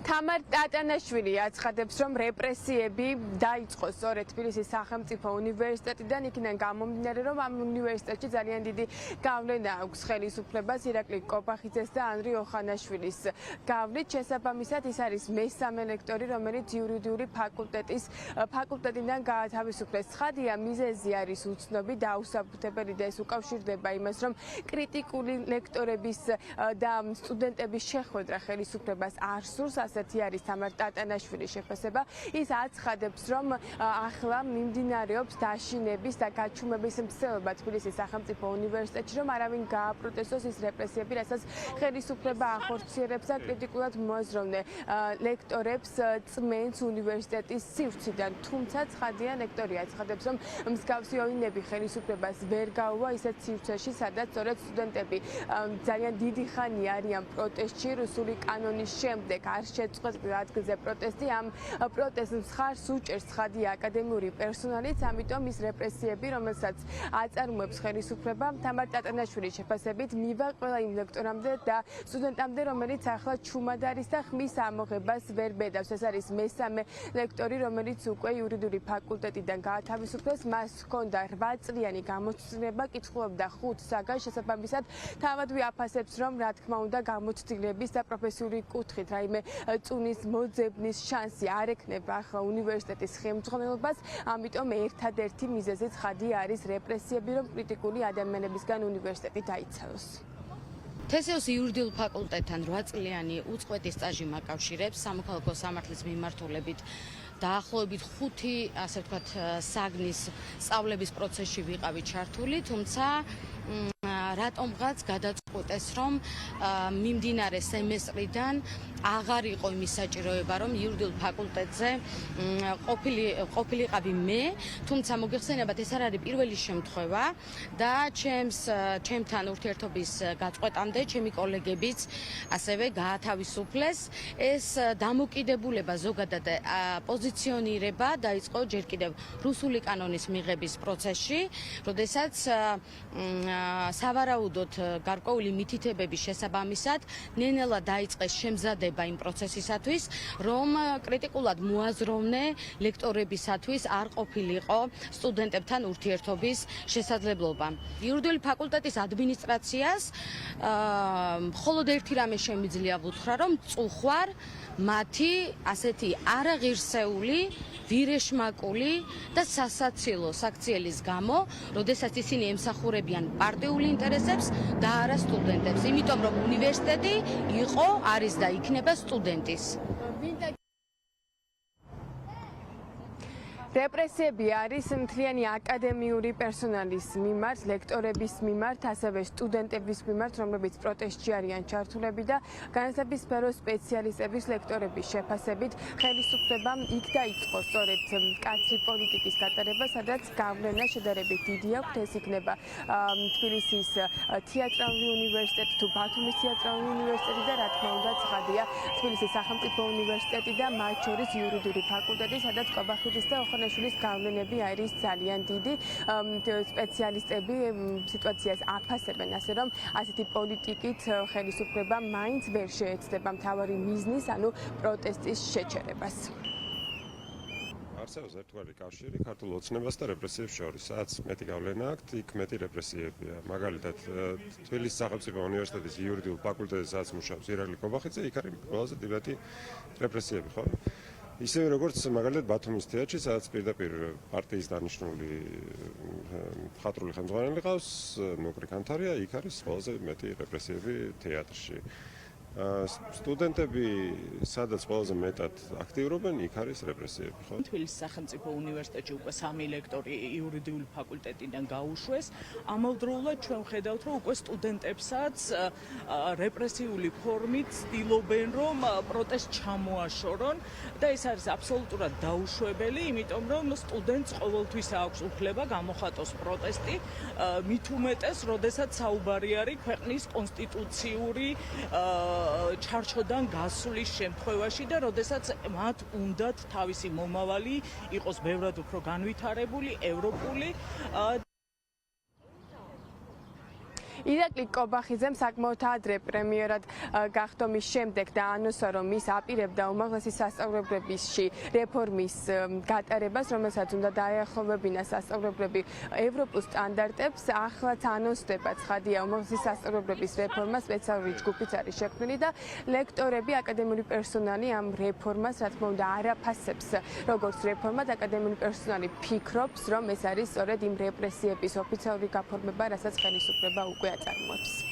თამარ ტატანაშვილი აცხადებს, რომ რეპრესიები დაიწყო სწორედ თბილისის სახელმწიფო უნივერსიტეტიდან, იქიდან გამომდინარე, რომ ამ უნივერსიტეტში ძალიან დიდი გავლენა აქვს ხელისუფლებას ირაკლი კობახიძეს და ანრი ოხანაშვილის გავლით. შესაბამისად, ის არის მესამე ლექტორი, რომელიც იურიდიული ფაკულტეტიდან გაათავისუფლეს. ცხადია, მიზეზი არის უცნობი, დაუსაბუთებელი და ეს უკავშირდება იმას, რომ კრიტიკული ლექტორების და სტუდენტების შეხვედრა ხელისუფლებას არ სურს. ასეთი არის თამარ ტატანაშვილის შეფასება. ის აცხადებს, რომ ახლა მიმდინარეობს დაშინების და გაჩუმების მცდელობა თბილისის სახელმწიფო უნივერსიტეტში, რომ არავინ გააპროტესტოს ის რეპრესიები, რასაც ხელისუფლება ახორციელებს და კრიტიკულად მოაზროვნე ლექტორებს წმენს უნივერსიტეტის სივრციდან. თუმცა ცხადია, ლექტორი აცხადებს, რომ მსგავსი ოინები ხელისუფლებას ვერ გაუვა ისეთ სივრცეში, სადაც სწორედ სტუდენტები ძალიან დიდი ხანი არიან პროტესტში რუსული კანონის შემდეგ. არ შეწყვეტ ადგილზე პროტესტი, ამ პროტესტს მხარს უჭერს ცხადია აკადემიური პერსონალიც, ამიტომ ის რეპრესიები, რომელსაც აწარმოებს ხელისუფლება, თამარ ტატანაშვილის შეფასებით მივა ყველა იმ ლექტორამდე და სტუდენტამდე, რომელიც ახლა ჩუმად არის და ხმის ამოღებას ვერ ბედავს. ეს არის მესამე ლექტორი, რომელიც უკვე იურიდიული ფაკულტეტიდან გაათავისუფლეს. მას ჰქონდა 8 წლიანი გამოცდილება, კითხულობდა 5 საგანს. შესაბამისად, თავად ვიაფასებს, რომ რა თქმა უნდა გამოცდილების და პროფესიული კუთხით რაიმე წუნის მოძებნის შანსი არ ექნება ახლა უნივერსიტეტის ხელმძღვანელობას, ამიტომ ერთადერთი მიზეზი ცხადია არის რეპრესიები, რომ კრიტიკული ადამიანებისგან უნივერსიტეტი დაიცალოს. თესეოს იურიდიულ ფაკულტეტთან 8 წლიანი უწყვეტი სტაჟი მაკავშირებს სამოქალაქო სამართლის მიმართულებით. დაახლოებით 5 ასე ვთქვათ საგნის სწავლების პროცესში ვიყავით ჩართული, თუმცა რატომღაც გადაწყვეტეს, რომ მიმდინარე სემესტრიდან აღარ იყო იმის საჭიროება, რომ იურიდიულ ფაკულტეტზე ყოფილიყავი მე, თუმცა მოგეხსენებათ, ეს არ არის პირველი შემთხვევა და ჩემთან ურთიერთობის გაწყვეტამდე ჩემი კოლეგებიც ასევე გაათავისუფლეს. ეს დამოკიდებულება ზოგადად პოზიციონირება დაიწყო ჯერ კიდევ რუსული კანონის მიღების პროცესში, როდესაც სავარაუდოდ გარკვეული მითითებების შესაბამისად ნენელა დაიწყეს შემზადება იმ პროცესისათვის, რომ კრიტიკულად მოაზროვნე ლექტორებისათვის არ ყოფილიყო სტუდენტებთან ურთიერთობის შესაძლებლობა. იურიდიული ფაკულტეტის ადმინისტრაციას მხოლოდ ერთი რამე შემიძლია ვუთხრა, რომ წუხვარ მათი ასეთი არაღირსეული, ვირეშმაკული და სასაცილო საქციელის გამო, როდესაც ისინი ემსახურებიან პარტიულ ინტერესებს და არა სტუდენტებს, იმიტომ რომ უნივერსიტეტი იყო, არის და იქნება სტუდენტის. რეპრესიები არის მთლიანი აკადემიური პერსონალის მიმართ, ლექტორების მიმართ, ასევე სტუდენტების მიმართ, რომლებიც პროტესტში არიან ჩართულები და განათლების სფეროს სპეციალისტების ლექტორების შეფასებით ხელისუფლებამ იქ დაიწყო სწორედ მკაცრი პოლიტიკის გატარება, სადაც გავლენა შედარებით დიდი აქვს. ეს იქნება თბილისის თეატრალური უნივერსიტეტი თუ ბათუმის თეატრალური უნივერსიტეტი და რა თქმა უნდა ცხადია თბილისის სახელმწიფო უნივერსიტეტი და მათ შორის იურიდიული ფაკულტეტი, სადაც კობახიძის და ოხანაშვილის გავლენები არის ძალიან დიდი. სპეციალისტები სიტუაციას აფასებენ, ასე რომ ასეთი პოლიტიკით ხელისუფლება მაინც ვერ შეეცდება მთავარი მიზნის, ანუ პროტესტის შეჩერებას. არსებობს ერთგვარი კავშირი ქართულ ოცნებას და რეპრესიებს შორის. სადაც მეტი გავლენა აქვს, იქ მეტი რეპრესიებია. მაგალითად, თბილისის სახელმწიფო უნივერსიტეტის იურიდიულ ფაკულტეტზე, სადაც მუშაობს ირაკლი კობახიძე, იქ არის ყველაზე დიდი რეპრესიები, ხო? ისევე როგორც მაგალითად ბათუმის თეატრში, სადაც პირდაპირ პარტიის დანიშნული მხატვრული ხელმძღვანელი ყავს, ნუკრი კანთარია, იქ არის ყველაზე მეტი რეპრესიები თეატრში. სტუდენტები სადაც ყველაზე მეტად აქტიურობენ, იქ არის რეპრესიები, ხო? თბილისის სახელმწიფო უნივერსიტეტში უკვე 3 ლექტორი იურიდიული ფაკულტეტიდან გაუშვეს. ამავდროულად ჩვენ ვხედავთ, რომ უკვე სტუდენტებსაც რეპრესიული ფორმით ცდილობენ, რომ პროტესტ ჩამოაშორონ და ეს არის აბსოლუტურად დაუშვებელი, იმიტომ რომ სტუდენტს ყოველთვის აქვს უფლება გამოხატოს პროტესტი, მით უმეტეს, როდესაც საუბარი არის ქვეყნის კონსტიტუციური ჩარჩოდან გასვლის შემთხვევაში და როდესაც მათ უნდათ თავისი მომავალი იყოს ბევრად უფრო განვითარებული, ევროპული. ირაკლი კობახიძემ საკმაოდ ადრე პრემიერად გახდომის შემდეგ დაანონსა, რომ ის აპირებდა უმაღლესი სასწავლებლებისში რეფორმის გატარებას, რომელსაც უნდა დაეახლოვებინა სასწავლებლები ევროპულ სტანდარტებს. ახლაც ანონსდება ცხადია უმაღლესი სასწავლებლების რეფორმა, სპეციალური ჯგუფიც არის შექმნილი და ლექტორები, აკადემიური პერსონალი ამ რეფორმას, რა თქმა უნდა, არ აფასებს როგორც რეფორმად. აკადემიური პერსონალი ფიქრობს, რომ ეს არის სწორედ იმ რეპრესიების ოფიციალური გაფორმება, რასაც ხელისუფლება უკვე აწარმოებს.